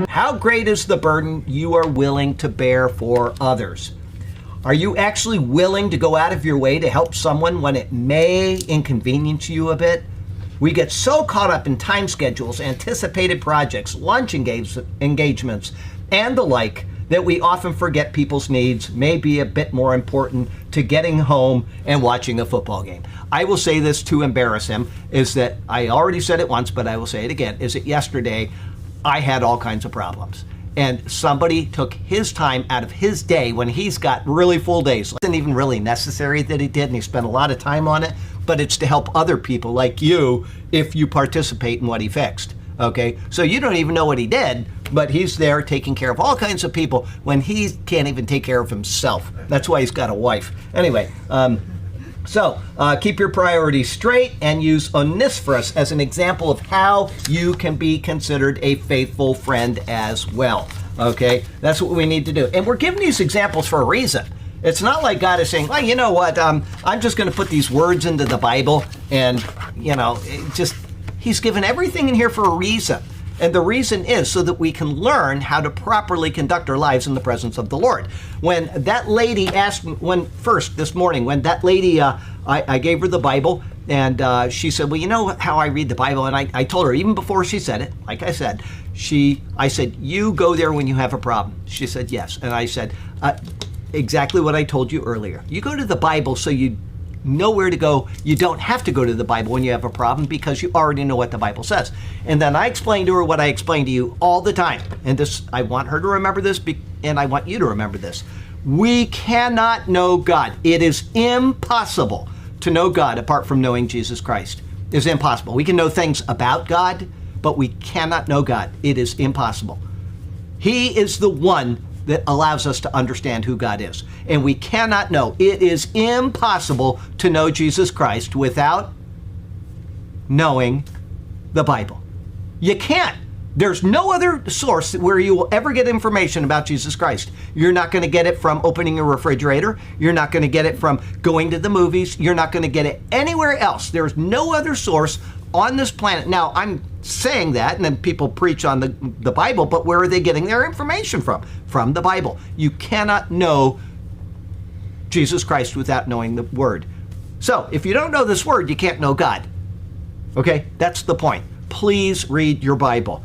How great is the burden you are willing to bear for others? Are you actually willing to go out of your way to help someone when it may inconvenience you a bit? We get so caught up in time schedules, anticipated projects, lunch engagements, and the like that we often forget people's needs may be a bit more important to getting home and watching a football game. I will say this to embarrass him, is that I already said it once, but I will say it again, is that yesterday I had all kinds of problems. And somebody took his time out of his day when he's got really full days. It wasn't even really necessary that he did, and he spent a lot of time on it, but it's to help other people like you if you participate in what he fixed, okay? So you don't even know what he did, but he's there taking care of all kinds of people when he can't even take care of himself. That's why he's got a wife. Anyway, So keep your priorities straight and use Onesiphorus as an example of how you can be considered a faithful friend as well. Okay, that's what we need to do. And we're giving these examples for a reason. It's not like God is saying, well, you know what, I'm just going to put these words into the Bible and, he's given everything in here for a reason. And the reason is so that we can learn how to properly conduct our lives in the presence of the Lord. When that lady asked me, this morning, when that lady, I gave her the Bible, and she said, well, you know how I read the Bible? And I told her, even before she said it, like I said, I said, you go there when you have a problem. She said, yes. And I said, exactly what I told you earlier. You go to the Bible so you know where to go. You don't have to go to the Bible when you have a problem because you already know what the Bible says. And then I explained to her what I explain to you all the time. And this, I want her to remember this, and I want you to remember this. We cannot know God. It is impossible to know God apart from knowing Jesus Christ. It's impossible. We can know things about God, but we cannot know God. It is impossible. He is the one that allows us to understand who God is. And we cannot know. It is impossible to know Jesus Christ without knowing the Bible. You can't. There's no other source where you will ever get information about Jesus Christ. You're not going to get it from opening a refrigerator. You're not going to get it from going to the movies. You're not going to get it anywhere else. There's no other source on this planet. Now, I'm saying that, and then people preach on the Bible, but where are they getting their information from? From the Bible. You cannot know Jesus Christ without knowing the Word. So, if you don't know this Word, you can't know God. Okay? That's the point. Please read your Bible.